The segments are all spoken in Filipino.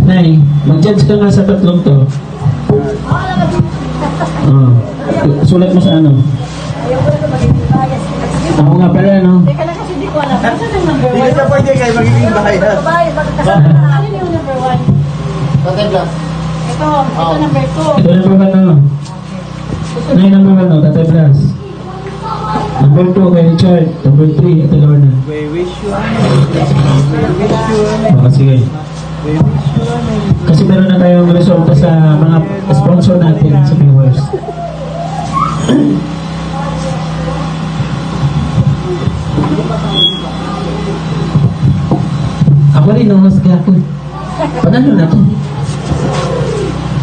Nay, mag-judge ka nga sa tatlong to. Sulat mo sa ano? Ako nga pala, no? Teka lang kasi hindi ko alam. Saan ang number 1? Hindi ka pwede kayo magiging bayad. Ano yung number 1? Tatay Blas. Ito number 2. Ito number 1, no? Nay, number 1, no? Tatay Blas. Number 2 kay Richard. Number 3, ito Lorna. We wish you Baka sige. Kasi meron na tayong resulta sa mga sponsor natin sa viewers. Ako rin, no? Mas gapon. Panalo na to.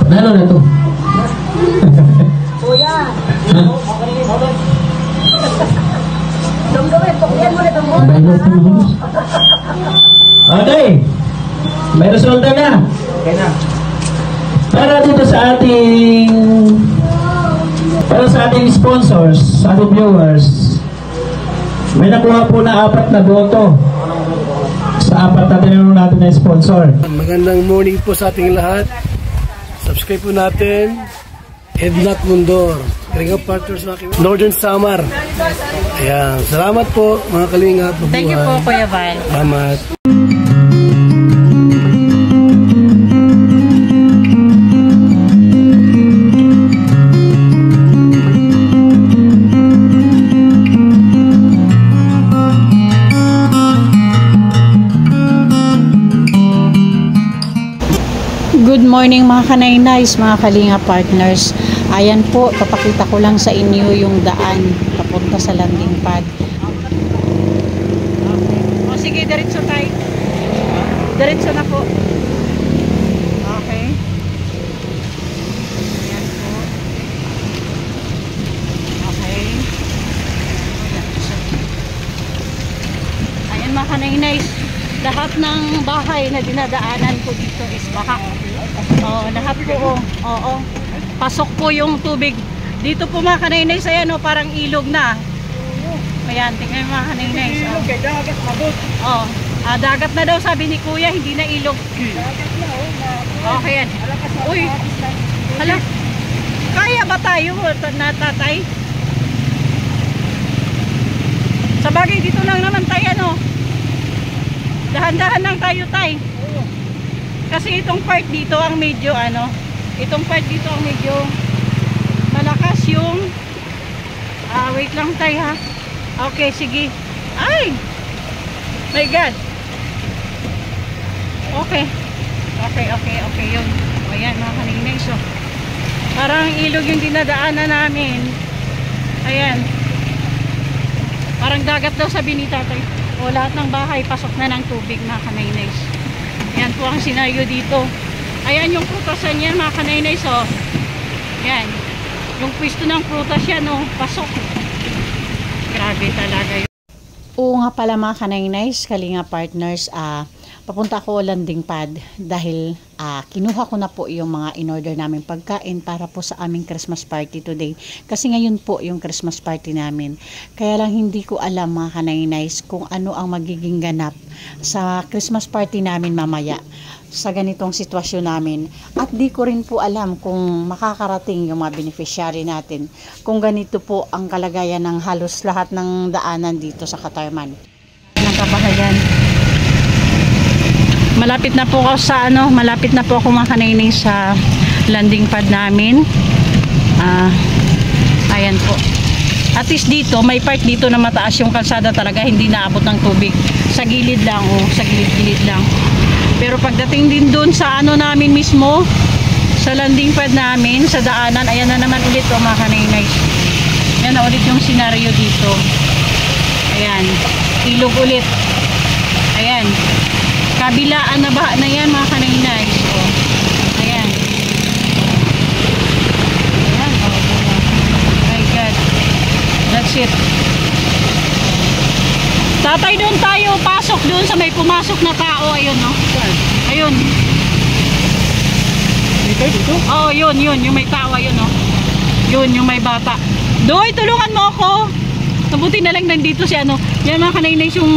Panalo na to. Kuya! Dumdumit, pukyan mo na dumdumit. Ang bayad ito, no? Okay. May resulta na. Okay na. Para dito sa ating sponsors, sa ating viewers, may nakuha po na 4 na boto sa 4 na tinanong natin na sponsor. Magandang morning po sa ating lahat. Subscribe po natin Ednat Mundor, Kalinga Partners, Northern Samar. Ayan, salamat po mga Kalinga. Thank you po, Kuya Val. Salamat. Good morning mga kanaynays, mga Kalinga Partners. Ayan po, papakita ko lang sa inyo yung daan papunta sa landing pad. Okay. O sige, diretso tayo. Diretso na po. Okay. Ayan po. Okay. Ayan mga kanaynays, lahat ng bahay na dinadaanan ko dito is baha. Oh, lahat po. Oo. Pasok po yung tubig. Dito po mga kanaynays, ayan o, parang ilog na. Ayan, tingnan mga kanaynays. Ilog kay dagat mabot. Oh, dagat na daw sabi ni Kuya, hindi na ilog. Okay yan. Uy, hala. Kaya ba tayo na tatay? Sa bagay, dito lang naman tayo, ano? Dahan-dahan lang tayo, tay. Kasi itong part dito ang medyo itong part dito ang medyo malakas yung wait lang tayo, ha. Okay, sige. Ay! My God. Okay. Okay, yun. Ayan, mga kaningning. So, parang ilog yung dinadaanan namin. Ayan. Parang dagat daw sabi ni tatay. O, lahat ng bahay pasok na ng tubig, mga kanaynays. Yan po ang senaryo dito. Ayan yung prutasan yan, mga kanaynays. O, yan. Yung pwesto ng prutas yan, o, pasok. Grabe talaga yun. Oo nga pala mga kanaynays, Kalinga Partners, papunta ako landing pad dahil kinuha ko na po yung mga in-order namin pagkain para po sa aming Christmas party today. Kasi ngayon po yung Christmas party namin. Kaya lang hindi ko alam mga kanaynays kung ano ang magiging ganap sa Christmas party namin mamaya sa ganitong sitwasyon namin. At di ko rin po alam kung makakarating yung mga beneficiary natin kung ganito po ang kalagayan ng halos lahat ng daanan dito sa Katarman. Ng kabahayan. Malapit na po ako sa malapit na po ako mga kanaynays sa landing pad namin. Ayan po. At least dito, may part dito na mataas yung kalsada talaga, hindi naabot ng tubig. Sa gilid lang, sa gilid-gilid lang. Pero pagdating din dun sa namin mismo, sa landing pad namin, sa daanan, ayan na naman ulit mga kanaynays. Ayan na ulit yung senaryo dito. Ayan, ilog ulit. Ayan. Kabilaan na ba na yan mga kanaynays. Oh. Ayan. Ayan. Oh my God. That's it. Tatay, doon tayo. Pasok doon sa may pumasok na tao. Ayun, no? Ayun. Dito? Oh, yun. Yung may tao. Ayun, no? Yun, yung may bata. Doy, tulungan mo ako. Mabuti na lang nandito si Yan mga kanaynays yung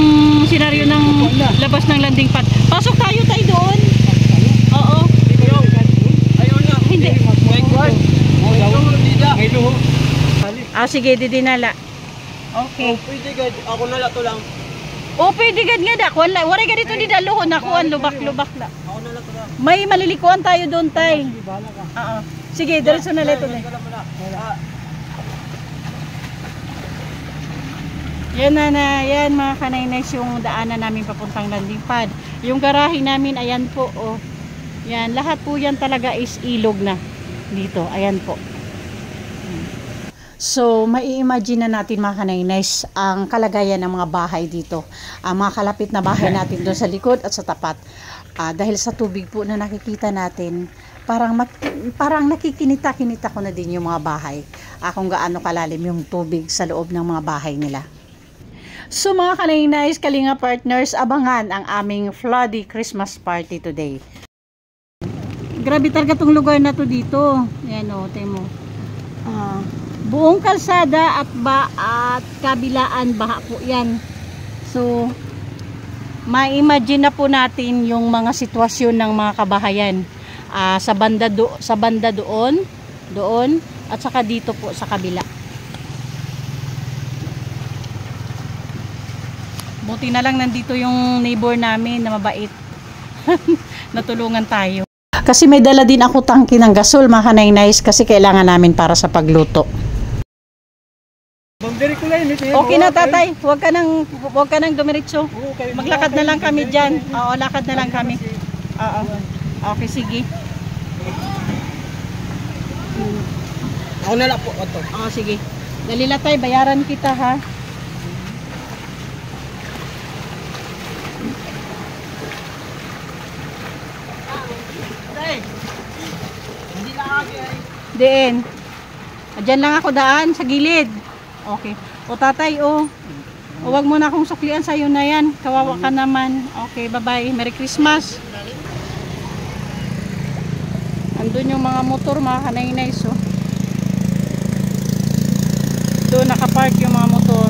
senaryo ng labas ng landing pad. Pasok tayo doon. Oo. sige, didinala. Okay. Pwede gad, ako na lang to lang. Pwede gad nga da. Kuan la, wala ka dito di daluhon na kuan lubak-lubak la. Ako na lang to lang. May malilikuan tayo doon tay. Sige, bahala ka. Oo. Sige, diretso na leto na. Yan yan mga kanaynays yung daanan namin papuntang landing pad. Yung garahe namin, ayan po, oh. Yan, lahat po yan talaga is ilog na dito. Ayan po. So, mai-imagine na natin mga kanaynays ang kalagayan ng mga bahay dito. Ang mga kalapit na bahay natin doon sa likod at sa tapat. Dahil sa tubig po na nakikita natin, parang nakikinita-kinita ko na din yung mga bahay. Kung gaano kalalim yung tubig sa loob ng mga bahay nila. So mga kanaynays, Kalinga partners, abangan ang aming Floody Christmas party today. Grabe talaga tong lugar na to dito. Yan o, tayo mo. Buong kalsada at kabilaan baha po yan. So, ma-imagine na po natin yung mga sitwasyon ng mga kabahayan. Sa banda doon, at saka dito po sa kabila. Buti na lang nandito yung neighbor namin na mabait. Natulungan tayo. Kasi may dala din ako tangke ng gasol mga kanaynays kasi kailangan namin para sa pagluto. Okay na tatay, huwag ka nang dumiretso. Maglakad na lang kami dyan. Oo, lakad na lang kami. Oo. Okay, sige. Ako na lang po, ito. Oo, sige. Dali lang tayo, bayaran kita ha. Diin. Diyan lang ako daan sa gilid. Okay. O tatay, huwag mo na akong suklian sa'yo na yan. Kawawa ka naman. Okay, bye-bye. Merry Christmas. Andun yung mga motor, mga kanaynays. Doon nakapark yung mga motor.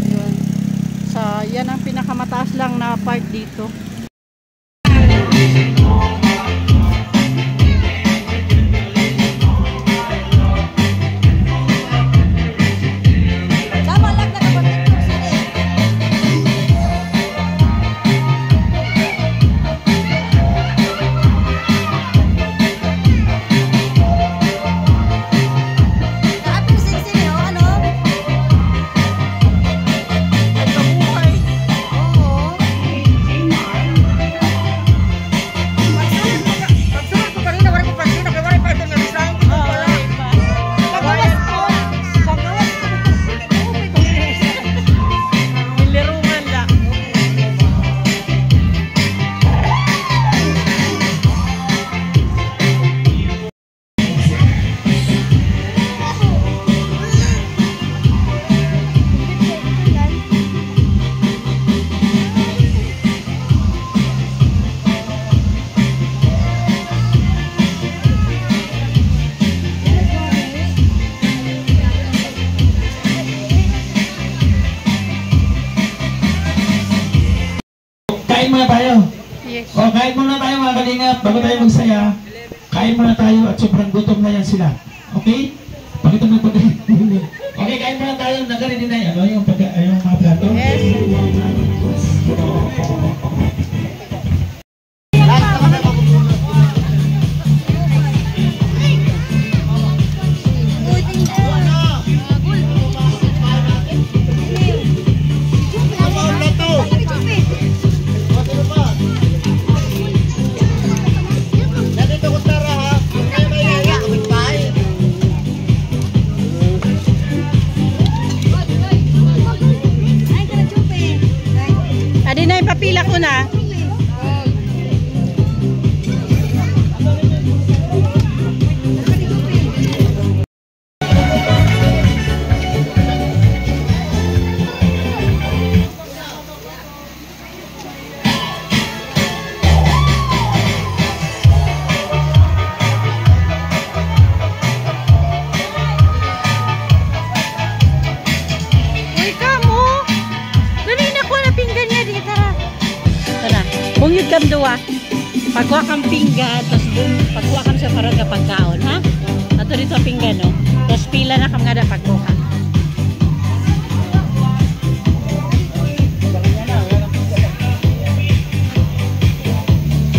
Yun. Yan ang pinakamataas lang na park dito. Kain muna tayo. Yes. Kain muna tayo mga kalingap. Bago tayo magsaya, kain muna tayo at sobrang gutom na yan sila. Okay? Pakita mo pagkain. Okay, kain muna tayo. Nagari din na yung mga plato. Yes. Adi na ipapila ko na. Bungyod kam duwa. Pagkuha kang pinggan, tapos pagkuha kam sa paraga pagkaon, ha? At to dito pinggan, no? Tapos pila na kam nga da pagbuka.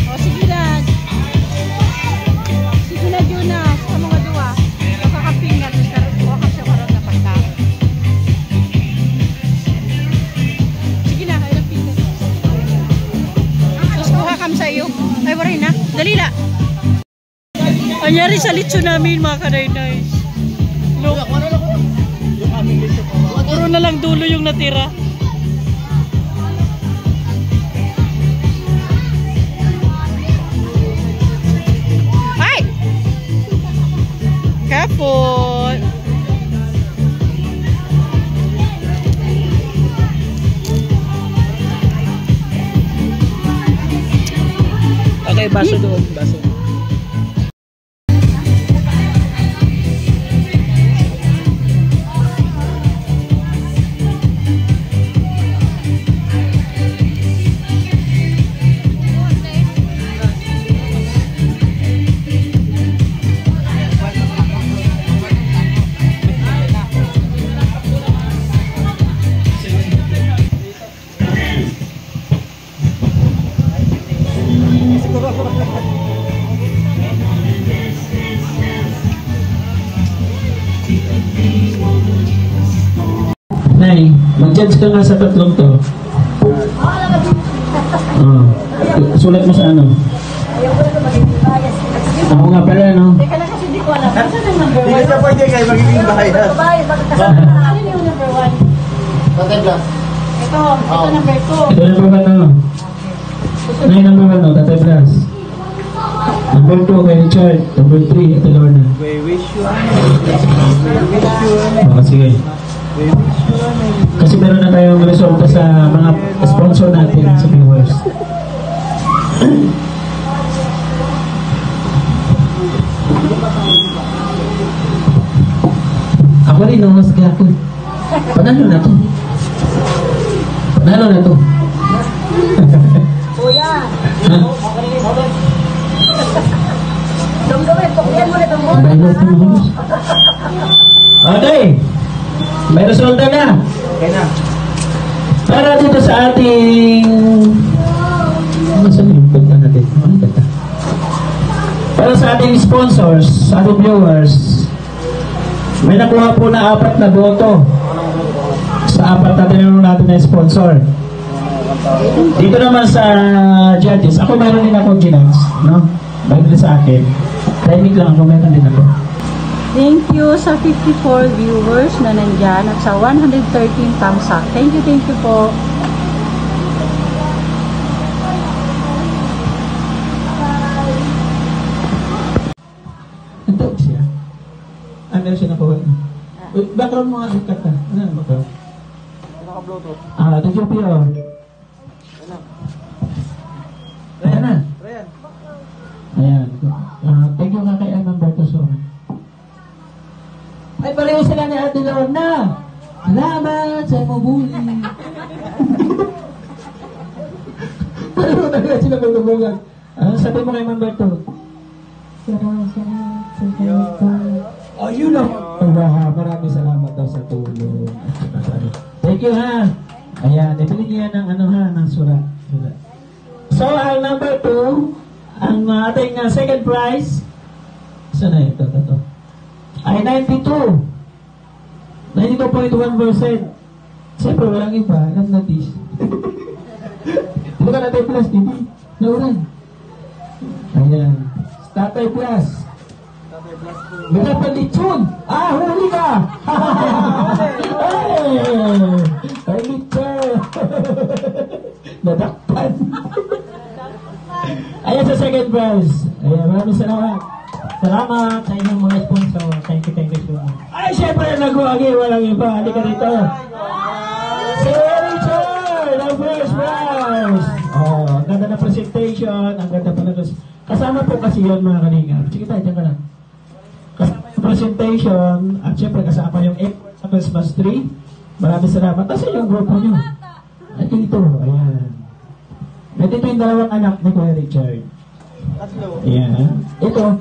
O, sige na. Sige na, Jonas. Sa mga duwa. Kakakapingan. Tapos karoon ka siya karoon na pagka. Sige na, kailang pinggan. Tapos kuha kam sa iyo. Ay, waray na. Dali na. Anyari sa litso namin, mga kanay-nays. Look. Puro na lang dulo yung natira. Ay! Careful! Okay, baso doon. Baso. Nay, mag-judge ka nga sa tatlong to. Sulat mo sa ano? Ako nga pala, no? Teka lang kasi di ko alam. Saan ang number 1? Hindi ka pwede kayo magiging bayad. Babae, magkasama na. Ano yung number 1? Patay glass. Ito number 2. Ito number 1, no? Nay, number 1, no? Tatay Blas. Number 2, kay Richard. Number 3, ito Lorna. We wish you a Sige. Kasi meron na tayong resulta sa mga sponsor natin sa viewers. Ako rin, no? Mas gako. Panalo na to. Panalo na to. Kuya. Ha? Dumdumin, pukyan mo na itong mo. Panalo na to. Okay. May resulta na. Okay na. Para dito sa ating... Saan yung punta natin? Ano punta? Para sa ating sponsors, sa ating viewers, may nakuha po na 4 na boto sa 4 na tinanong natin na sponsor. Dito naman sa judges, ako meron din akong ginans, no? Bago din sa akin. Timing lang ako, meron din ako. Thank you sa 54 viewers na nandyan at sa 113 thumbs up. Thank you po. Nandun siya. Ano siya nakuha? Background mo nga ikat ka. Ano ang background? Naka-bluetooth. Ito yung PO. Ayan na. Ryan. Ayan. Thank you nga kay Alberto Soman. Ay, pareho sila ni Ate Lorna. Salamat sa mabuli. Pareho talaga sila magbubugan. Sabi mo kay Mamberto. Salamat sa ayun lang. Maraming salamat daw sa tulong. Thank you, ha. Ayan, ibili niya ng ano, ha, ng surat. So, ang number 2, ang ating second prize, saan na ito? Ay 92. 92.1%. Siyempre, walang iba. Alam na this. Buka natin plus, hindi. Nauran. Ayan. Tatay plus. Buka pa lechon. Huli ka! Ay, lechon. Nadakpan. Ayan sa second prize. Ayan, maraming salamat. Salamat sa inyong mga sponsor. Thank you so much. Ay, syempre, nag-uagi. Walang iba. Halika dito. Si Richard, ang first prize. Ang ganda na presentation. Ang ganda pala. Kasama po kasi yun, mga kalingap. Sige tayo, dyan ka lang. Kasama yung presentation. At syempre, kasama yung Christmas tree. Maraming salamat. Kasi yung grupo nyo. At dito, ayan. At ito yung dalawang anak ni Kuya Richard. Ayan. Ito.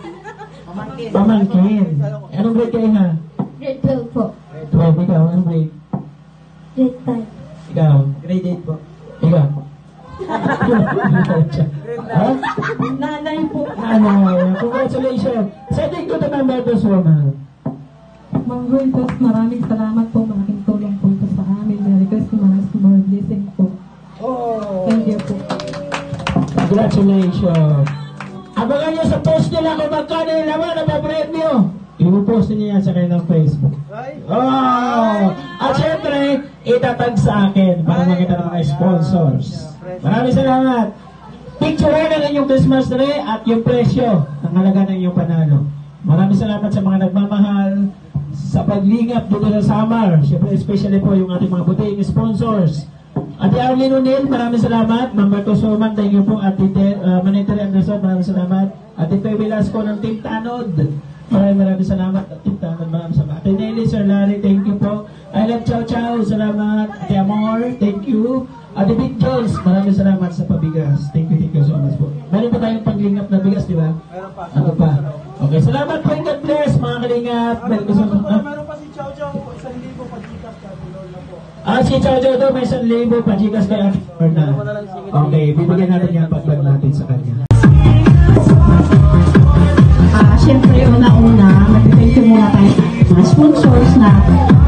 Pamangkin. Anong grade kayo ha? Grade 12 po. 12, ikaw. Anong grade? Grade 5. Ikaw. Grade 8 po. Ikaw. Ha? Nanay po. Congratulations. Sending to the member of this woman. Mang Roytos, maraming salamat po. Malaking tulong po ito sa amin. Merry Christmas, more blessing po. Thank you po. Congratulations. Abangan nyo sa post nila kung magkano yung laman na papremyo. I-post niya yan sa kanilang Facebook. Oh! At syempre, itatag sa akin para makita ng mga sponsors. Maraming salamat. Picture ng inyong Christmas tree at yung presyo ng halaga ng inyong panalo. Maraming salamat sa mga nagmamahal sa paglingap dito sa Samar. Syempre, especially po yung ating mga buting sponsors. Ate Arlene O'Neill, maraming salamat. Ma'am Marcos Roman, thank you po. Ate Manetary Anderson, maraming salamat. Ate Pe Velasco ng Team Tanod, maraming salamat. Team Tanod, maraming salamat. Ate Nelly, Sir Larry, thank you po. I love Chow Chow, salamat. Ate Amor, thank you. Ate Big Jones, maraming salamat sa pabigas. Thank you so much po. Meron pa tayong paglingap na bigas, di ba? Meron pa. Ano pa? Okay, salamat po. God bless, mga kalingap. Meron pa si Chow Chow, 1,000 pa Gcash ka, na po. Si Chow Chow daw may 1,000 pajikas kay Ate Lorna. Okay, bibigyan natin yan pag natin sa kanya. Siyempre, una-una, mag-thank you muna tayo sa mga sponsors na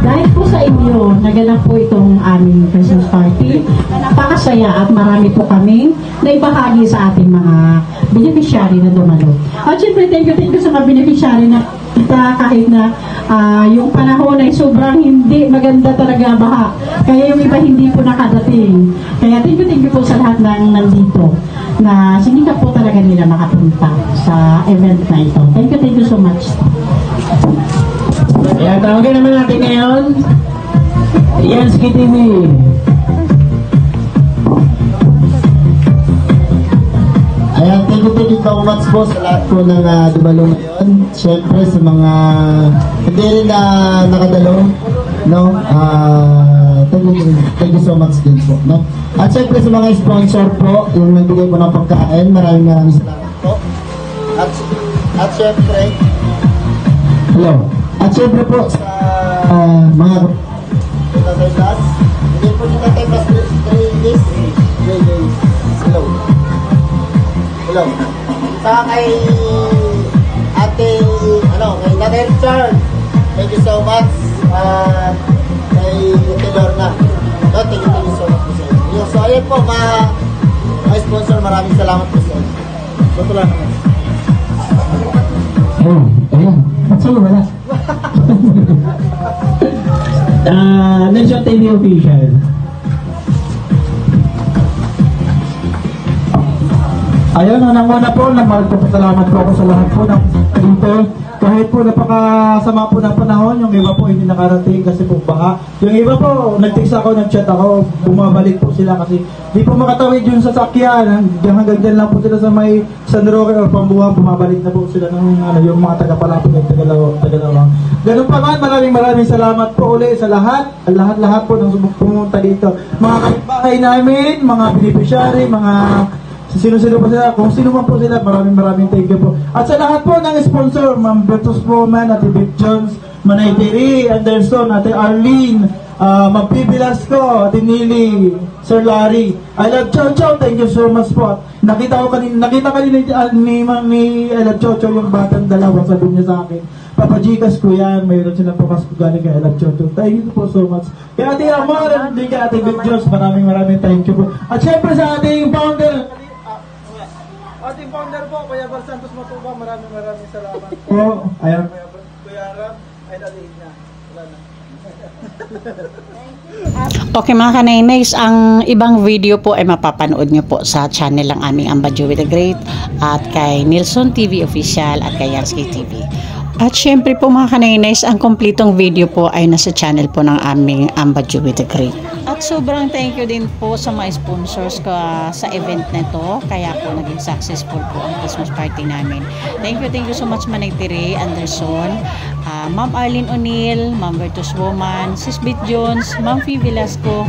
dahil po sa inyo, naganap po itong aming Christmas party. Napakasaya at marami po kaming naibahagi sa ating mga beneficiary na dumalo. At siyempre, thank you sa mga beneficiary na kahit na yung panahon ay sobrang hindi maganda talaga baha. Kaya yung iba hindi po nakadating. Kaya thank you po sa lahat ng nandito na hindi ka po talaga nila makapunta sa event na ito. Thank you so much. Ayan, tawagin naman natin ngayon. Yansky TV. Ayan, thank you so much po sa lahat po ng dumalo ngayon. Siyempre sa mga hindi rin na nakadalo, no? Thank you so much din po, no? At siyempre sa mga sponsor po, yung nagbigay po ng pagkain, maraming salamat po. At siyempre, hello. At siyempre po sa mga tatas, hindi po kita tatas 3 days. Hello. Hello. Sa kay ate, kay Nanay Richard, thank you so much. Kay Ate Lorna, thank you so much po sa inyo. So ayun po, mga sponsor, maraming salamat po sa inyo. So ito lang naman. Ayan. Sa'yo, wala. Nelson TV Official. Ayun, unang-una po, magpapasalamat po ako sa lahat po ng dito. Kahit po napakasama po ng panahon, yung iba po hindi nakarating kasi po baha. Yung iba po, nag-text ako, nag-chat ako, bumabalik po sila kasi di po makatawid yung sasakyan. Hanggang dyan lang po sila sa may San Roque or Pambuhan, bumabalik na po sila ng yung mga taga-Palapit at taga-Lawang. Ganun pa man, maraming salamat po uli sa lahat po ng pumunta dito. Mga kapitbahay namin, mga beneficiary, mga sino-sino po sila, kung sino man po sila, maraming thank you po. At sa lahat po ng sponsor, Ma'am Bertus Roman, Ate Vic Jones, Manay Terry, Anderson, Ate Arlene, Ma'am P. Velasco, Ate Nili, Sir Larry, I love Chow Chow, thank you so much po. Nakita kanina ni I love Chow Chow yung batang dalawa, sabi niya sa akin, Papa Gcash ko yan, mayroon silang papasko galing kay I love Chow Chow. Thank you po so much. Kaya Ate Amor, and kay Ate Vic Jones, maraming thank you po. At syempre sa ating founder, ating founder po, Kuya Bar Santos Matuba, maraming salamat po. Ayan, Kuya Ram, ay naliig na. Wala na. Okay mga kanainays, ang ibang video po ay mapapanood nyo po sa channel ng aming Ambadjo with the Great at kay Nilson TV Official at kay Yansky TV. At syempre po mga kanainays, ang kompletong video po ay nasa channel po ng aming Ambadjo with the Great. At sobrang thank you din po sa mga sponsors ko sa event na to. Kaya po naging successful po ang Christmas party namin. Thank you so much Manay Terry Anderson, Ma'am Arlene O'Neill, Ma'am Bertus Woman, Sis Bit Jones, Ma'am P. Velasco,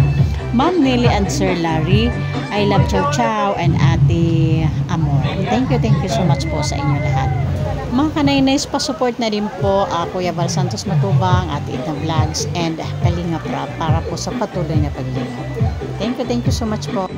Ma'am Nelly and Sir Larry, I love Chow Chow, and Ate Amor. Thank you so much po sa inyo lahat. Mga kanainays, pa-support na rin po Kuya Val Santos Matubang at Edna Vlogs and Kalinga Prab para po sa patuloy na paglingap. Thank you so much po.